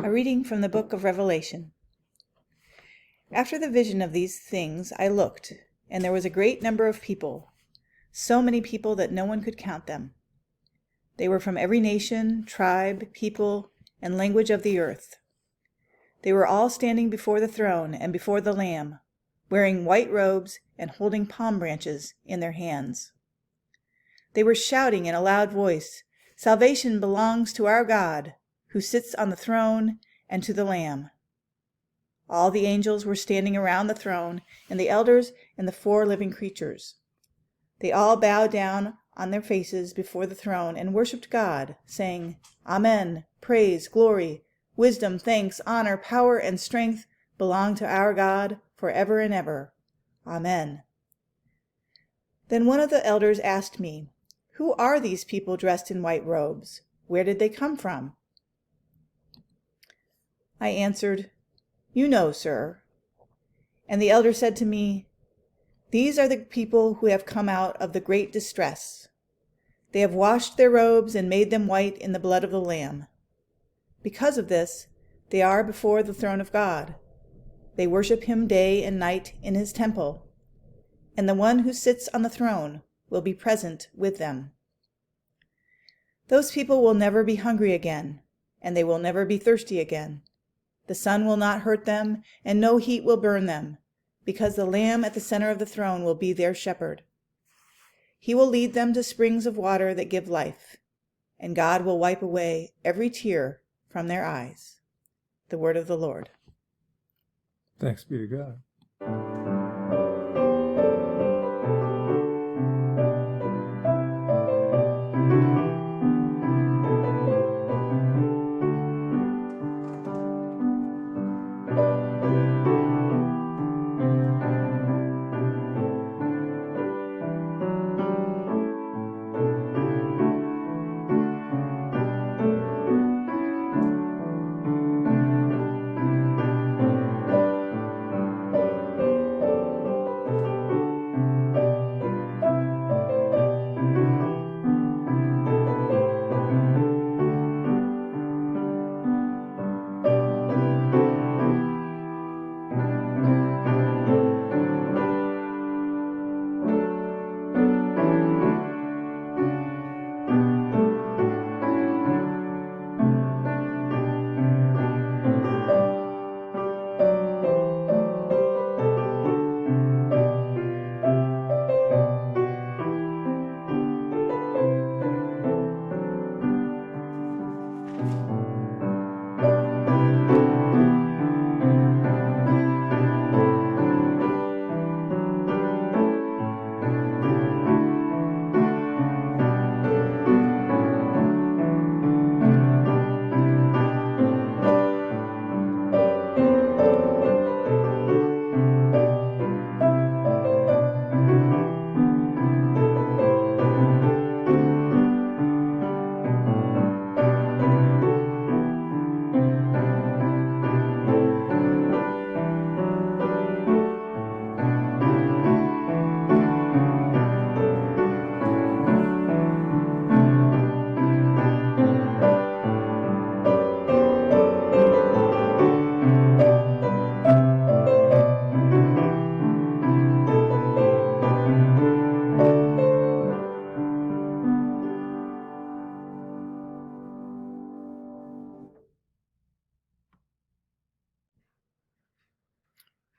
A reading from the book of Revelation. After the vision of these things I looked, and there was a great number of people, so many people that no one could count them. They were from every nation, tribe, people, and language of the earth. They were all standing before the throne and before the Lamb, wearing white robes and holding palm branches in their hands. They were shouting in a loud voice, "Salvation belongs to our God, who sits on the throne, and to the Lamb." All the angels were standing around the throne, and the elders and the 4 living creatures. They all bowed down on their faces before the throne and worshipped God, saying, "Amen, praise, glory, wisdom, thanks, honor, power, and strength belong to our God forever and ever. Amen." Then one of the elders asked me, "Who are these people dressed in white robes? Where did they come from?" I answered, "You know, sir." And the elder said to me, "These are the people who have come out of the great distress. They have washed their robes and made them white in the blood of the Lamb. Because of this, they are before the throne of God. They worship him day and night in his temple, and the one who sits on the throne will be present with them. Those people will never be hungry again, and they will never be thirsty again. The sun will not hurt them, and no heat will burn them, because the Lamb at the center of the throne will be their shepherd. He will lead them to springs of water that give life, and God will wipe away every tear from their eyes." The word of the Lord. Thanks be to God.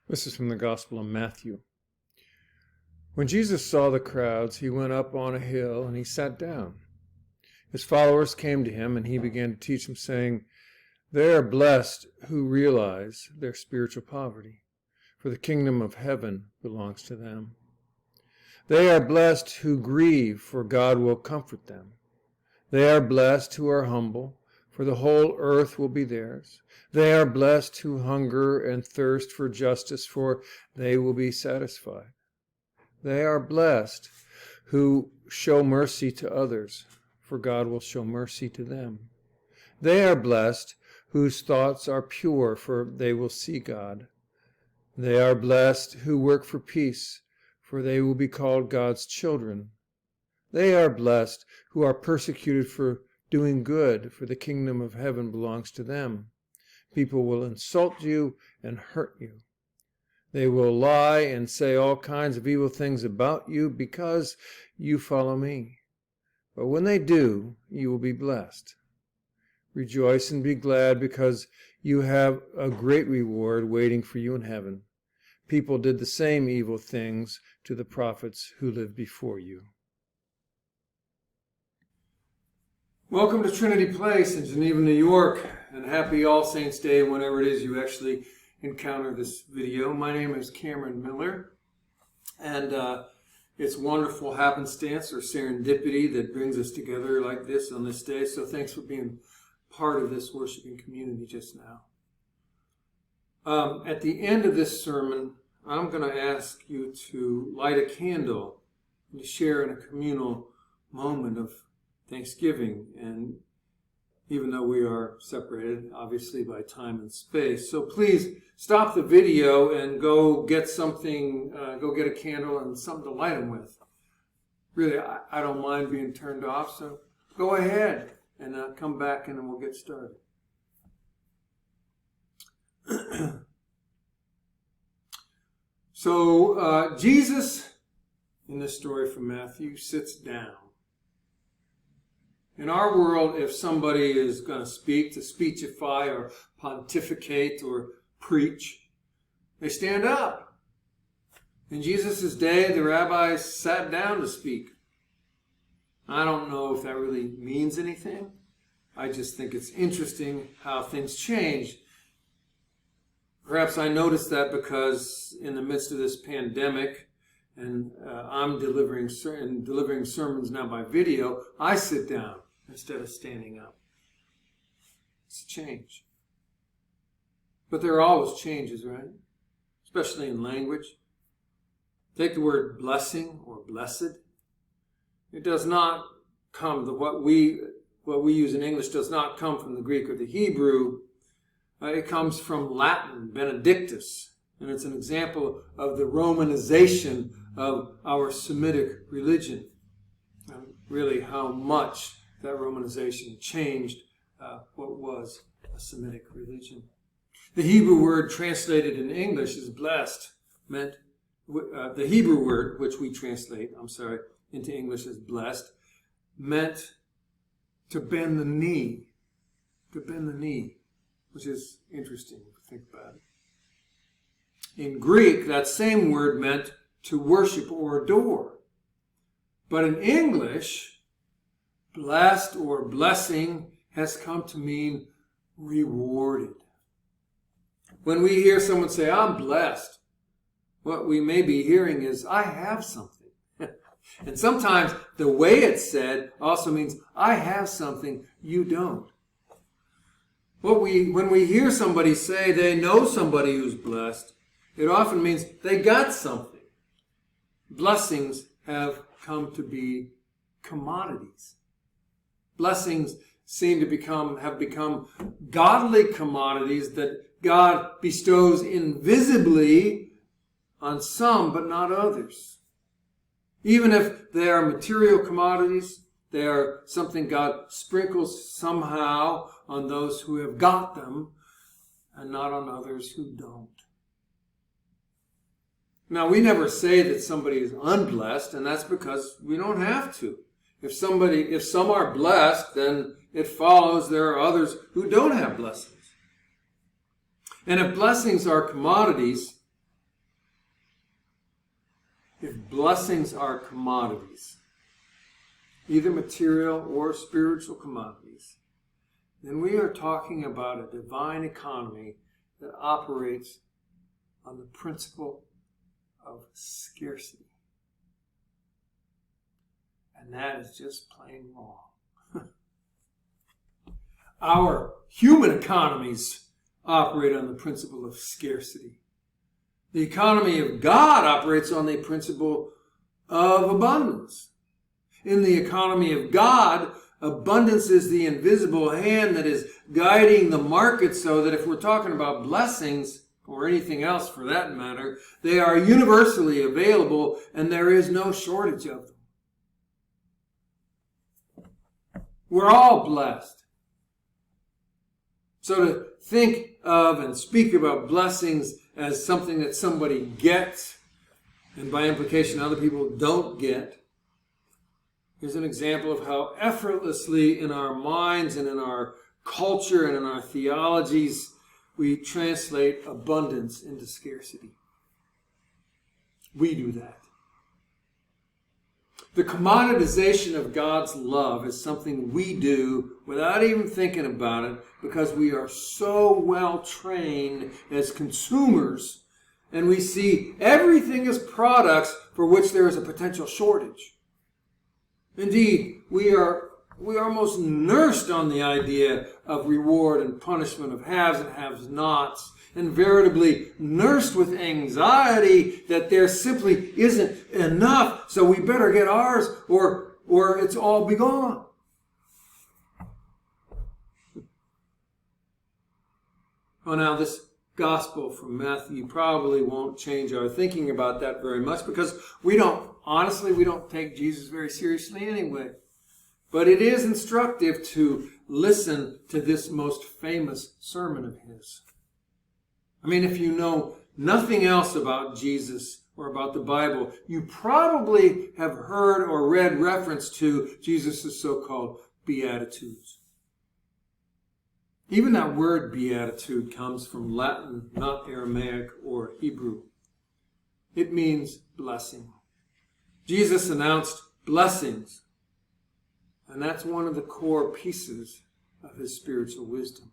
This is from the Gospel of Matthew. When Jesus saw the crowds, he went up on a hill and he sat down. His followers came to him and he began to teach them, saying, "They are blessed who realize their spiritual poverty, for the kingdom of heaven belongs to them. They are blessed who grieve, for God will comfort them. They are blessed who are humble, for the whole earth will be theirs. They are blessed who hunger and thirst for justice, for they will be satisfied. They are blessed who show mercy to others, for God will show mercy to them. They are blessed whose thoughts are pure, for they will see God. They are blessed who work for peace, for they will be called God's children. They are blessed who are persecuted for doing good, for the kingdom of heaven belongs to them. People will insult you and hurt you. They will lie and say all kinds of evil things about you because you follow me. But when they do, you will be blessed. Rejoice and be glad because you have a great reward waiting for you in heaven. People did the same evil things to the prophets who lived before you. Welcome to Trinity Place in Geneva, New York, and happy All Saints Day whenever it is you actually encounter this video. My name is Cameron Miller, and it's wonderful happenstance or serendipity that brings us together like this on this day, so thanks for being part of this worshiping community just now. At the end of this sermon, I'm going to ask you to light a candle and to share in a communal moment of Thanksgiving, and even though we are separated, obviously, by time and space. So please stop the video and go get something, go get a candle and something to light them with. Really, I don't mind being turned off, so go ahead and come back and then we'll get started. So Jesus, in this story from Matthew, sits down. In our world, if somebody is going to speak, to speechify or pontificate or preach, they stand up. In Jesus' day, the rabbis sat down to speak. I don't know if that really means anything. I just think it's interesting how things change. Perhaps I noticed that because in the midst of this pandemic, and I'm delivering sermons now by video, I sit down instead of standing up. It's a change. But there are always changes, right? Especially in language. Take the word blessing or blessed. It does not come, what we use in English does not come from the Greek or the Hebrew. It comes from Latin, benedictus. And it's an example of the Romanization of our Semitic religion. And really how much that Romanization changed what was a Semitic religion. The Hebrew word translated in English as blessed meant, the Hebrew word, which we translate, into English as blessed, meant to bend the knee. To bend the knee, which is interesting if you think about it. In Greek, that same word meant to worship or adore. But in English, blessed or blessing has come to mean rewarded. When we hear someone say, I'm blessed, what we may be hearing is, I have something. And sometimes the way it's said also means, I have something you don't. When we hear somebody say they know somebody who's blessed, it often means they got something. Blessings have come to be commodities. Blessings have become godly commodities that God bestows invisibly on some, but not others. Even if they are material commodities, they are something God sprinkles somehow on those who have got them and not on others who don't. Now, we never say that somebody is unblessed, and that's because we don't have to. If some are blessed, then it follows there are others who don't have blessings. And if blessings are commodities, either material or spiritual commodities, then we are talking about a divine economy that operates on the principle of scarcity. And that is just plain wrong. Our human economies operate on the principle of scarcity. The economy of God operates on the principle of abundance. In the economy of God, abundance is the invisible hand that is guiding the market so that if we're talking about blessings, or anything else for that matter, they are universally available and there is no shortage of them. We're all blessed. So to think of and speak about blessings as something that somebody gets, and by implication other people don't get. Here's an example of how effortlessly in our minds and in our culture and in our theologies we translate abundance into scarcity. We do that. The commoditization of God's love is something we do without even thinking about it because we are so well trained as consumers and we see everything as products for which there is a potential shortage. Indeed, we are almost nursed on the idea of reward and punishment, of haves and have-nots, and veritably nursed with anxiety that there simply isn't enough, so we better get ours or it's all be gone. Well, now this gospel from Matthew probably won't change our thinking about that very much because we don't take Jesus very seriously anyway. But it is instructive to listen to this most famous sermon of his. I mean, if you know nothing else about Jesus or about the Bible, you probably have heard or read reference to Jesus' so-called Beatitudes. Even that word beatitude comes from Latin, not Aramaic or Hebrew. It means blessing. Jesus announced blessings, and that's one of the core pieces of his spiritual wisdom.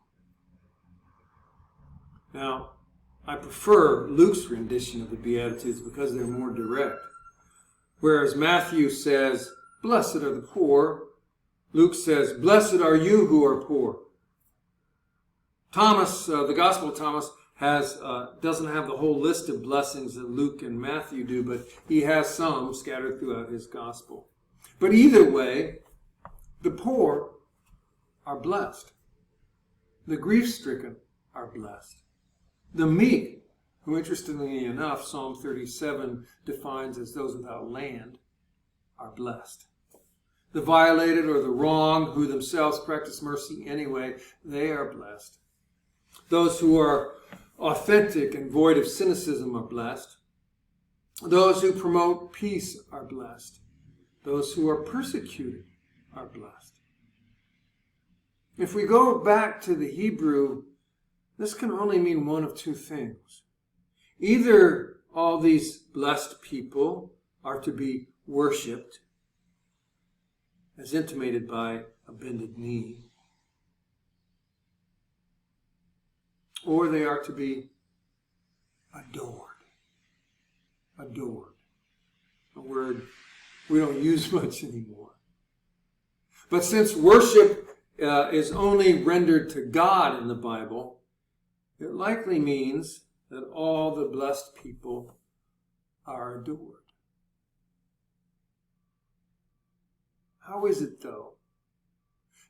Now, I prefer Luke's rendition of the Beatitudes because they're more direct. Whereas Matthew says, "Blessed are the poor," Luke says, "Blessed are you who are poor." Thomas, the Gospel of Thomas, doesn't have the whole list of blessings that Luke and Matthew do, but he has some scattered throughout his Gospel. But either way, the poor are blessed. The grief-stricken are blessed. The meek, who interestingly enough, Psalm 37 defines as those without land, are blessed. The violated or the wronged, who themselves practice mercy anyway, they are blessed. Those who are authentic and void of cynicism are blessed. Those who promote peace are blessed. Those who are persecuted are blessed. If we go back to the Hebrew, this can only mean one of two things. Either all these blessed people are to be worshipped, as intimated by a bended knee, or they are to be adored. Adored. A word we don't use much anymore. But since worship is only rendered to God in the Bible, it likely means that all the blessed people are adored. How is it, though,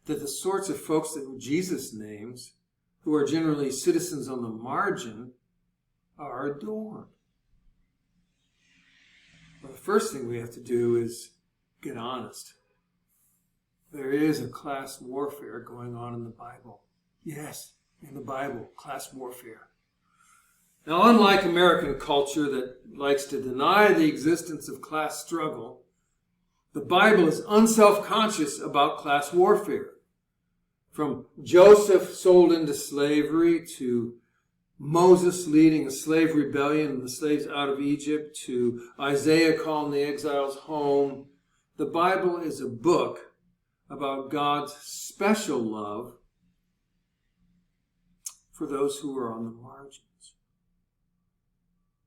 that the sorts of folks that Jesus names, who are generally citizens on the margin, are adored? Well, the first thing we have to do is get honest. There is a class warfare going on in the Bible. Yes, in the Bible, class warfare. Now, unlike American culture that likes to deny the existence of class struggle, the Bible is unself-conscious about class warfare. From Joseph sold into slavery to Moses leading a slave rebellion and the slaves out of Egypt to Isaiah calling the exiles home, the Bible is a book about God's special love for those who are on the margins.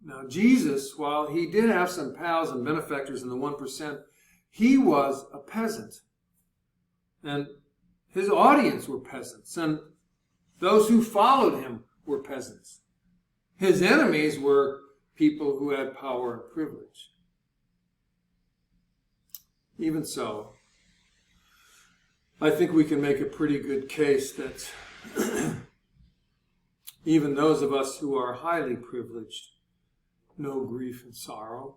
Now, Jesus, while he did have some pals and benefactors in the 1%, he was a peasant. And his audience were peasants. And those who followed him were peasants. His enemies were people who had power and privilege. Even so, I think we can make a pretty good case that even those of us who are highly privileged know grief and sorrow,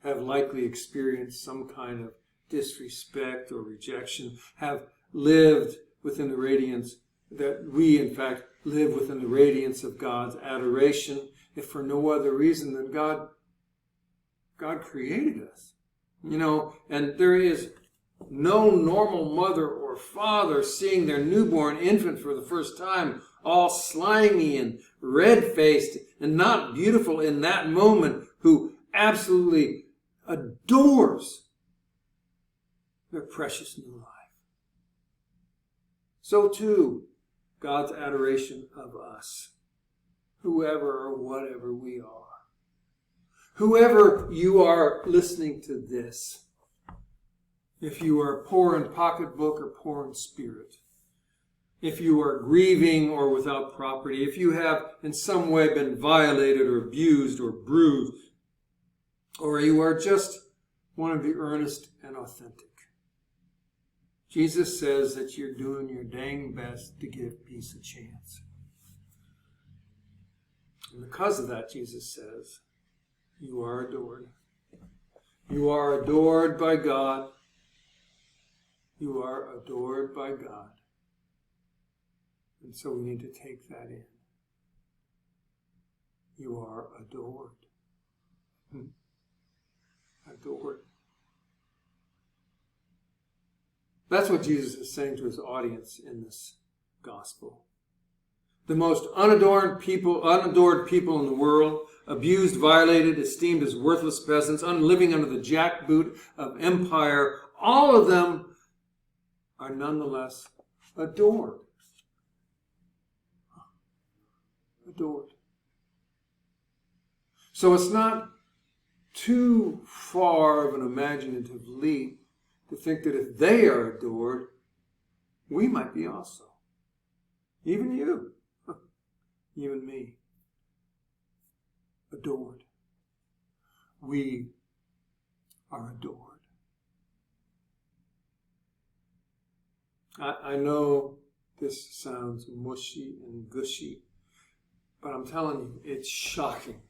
have likely experienced some kind of disrespect or rejection, have lived within the radiance that we, in fact, live within the radiance of God's adoration, if for no other reason than God created us. And there is no normal mother or father seeing their newborn infant for the first time all slimy and red-faced and not beautiful in that moment, who absolutely adores their precious new life. So too, God's adoration of us, whoever or whatever we are. Whoever you are listening to this, if you are poor in pocketbook or poor in spirit, if you are grieving or without property, if you have in some way been violated or abused or bruised, or you are just one of the earnest and authentic, Jesus says that you're doing your dang best to give peace a chance. And because of that, Jesus says, you are adored. You are adored by God. You are adored by God. And so we need to take that in. You are adored. Adored. That's what Jesus is saying to his audience in this gospel. The most unadored people in the world, abused, violated, esteemed as worthless peasants, living under the jackboot of empire, all of them are nonetheless adored. Adored. So it's not too far of an imaginative leap to think that if they are adored, we might be also. Even you. Even me. Adored. We are adored. I know this sounds mushy and gushy, but I'm telling you, it's shocking.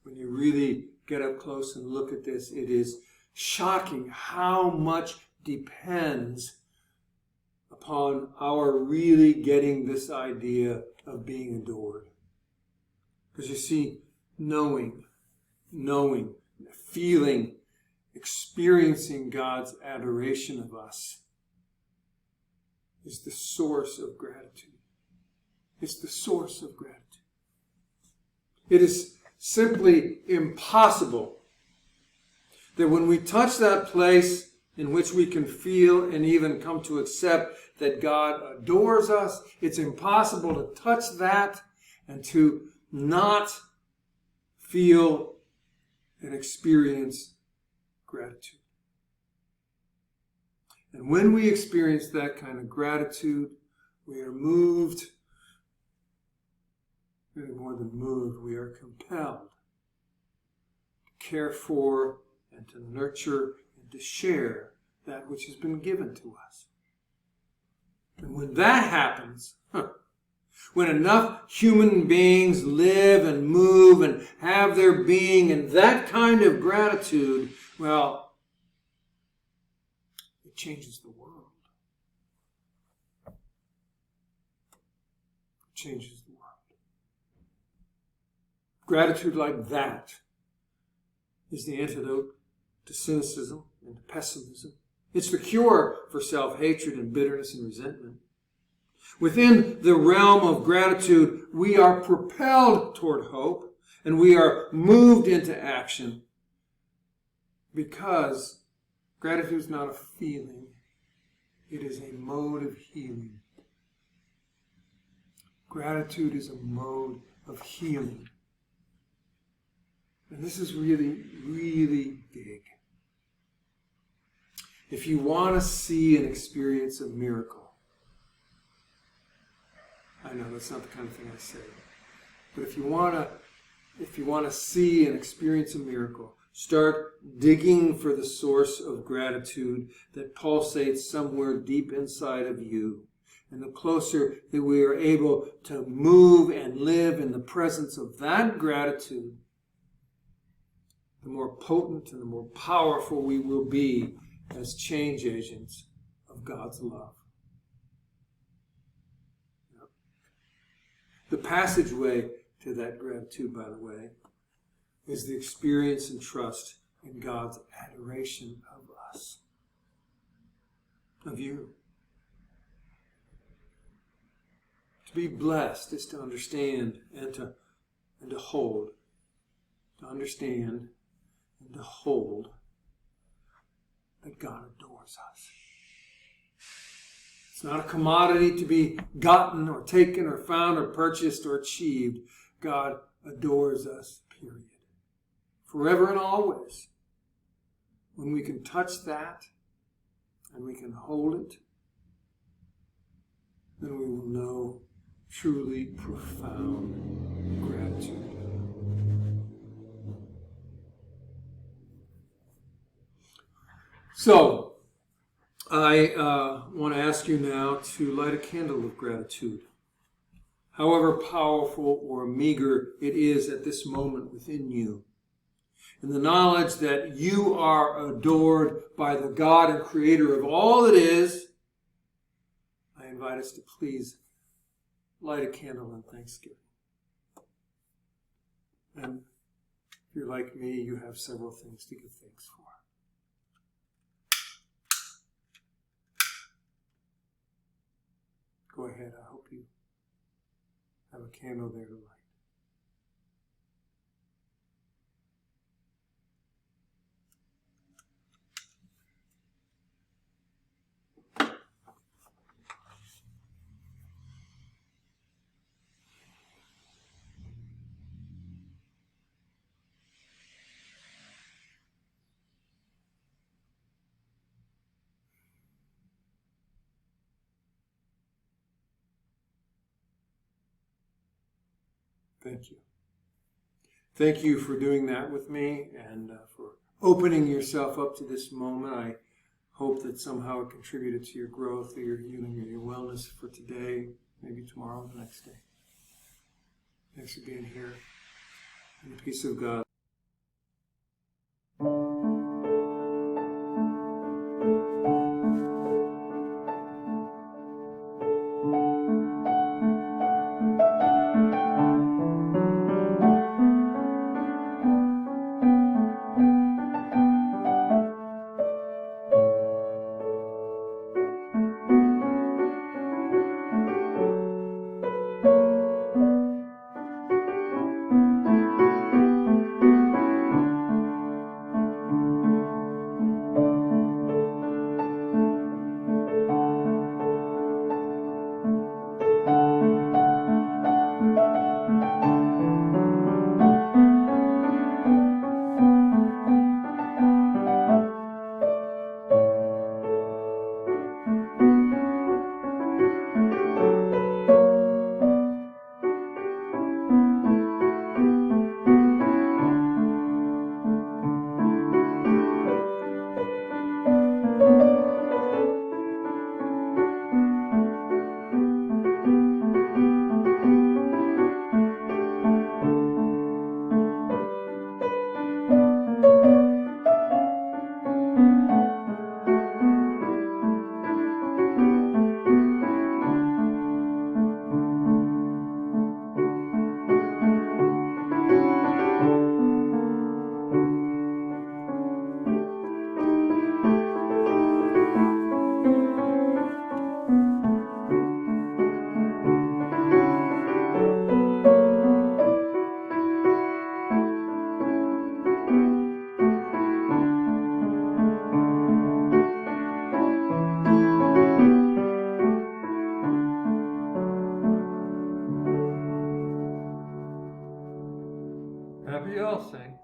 When you really get up close and look at this, it is shocking how much depends upon our really getting this idea of being adored. Because you see, knowing, feeling, experiencing God's adoration of us is the source of gratitude. It's the source of gratitude. It is simply impossible that when we touch that place in which we can feel and even come to accept that God adores us, it's impossible to touch that and to not feel and experience gratitude. And when we experience that kind of gratitude, we are moved, really more than moved, we are compelled to care for and to nurture and to share that which has been given to us. And when that happens, when enough human beings live and move and have their being in that kind of gratitude, well, it changes the world. It changes the world. Gratitude like that is the antidote to cynicism and to pessimism. It's the cure for self-hatred and bitterness and resentment. Within the realm of gratitude, we are propelled toward hope and we are moved into action because gratitude is not a feeling, it is a mode of healing. Gratitude is a mode of healing. And this is really, really big. If you want to see and experience a miracle, I know that's not the kind of thing I say, but if you want to see and experience a miracle, start digging for the source of gratitude that pulsates somewhere deep inside of you. And the closer that we are able to move and live in the presence of that gratitude, the more potent and the more powerful we will be as change agents of God's love. The passageway to that gratitude, by the way, is the experience and trust in God's adoration of us, of you. To be blessed is to understand and to hold. To understand and to hold that God adores us. It's not a commodity to be gotten or taken or found or purchased or achieved. God adores us, period. Forever and always. When we can touch that and we can hold it, then we will know truly profound gratitude. So, I want to ask you now to light a candle of gratitude. However powerful or meager it is at this moment within you, in the knowledge that you are adored by the God and Creator of all that is, I invite us to please light a candle in thanksgiving. And if you're like me, you have several things to give thanks for. Go ahead, I hope you have a candle there to light. Thank you. Thank you for doing that with me and for opening yourself up to this moment. I hope that somehow it contributed to your growth or your healing or your wellness for today, maybe tomorrow, the next day. Thanks for being here. And the peace of God. Happy all, saints.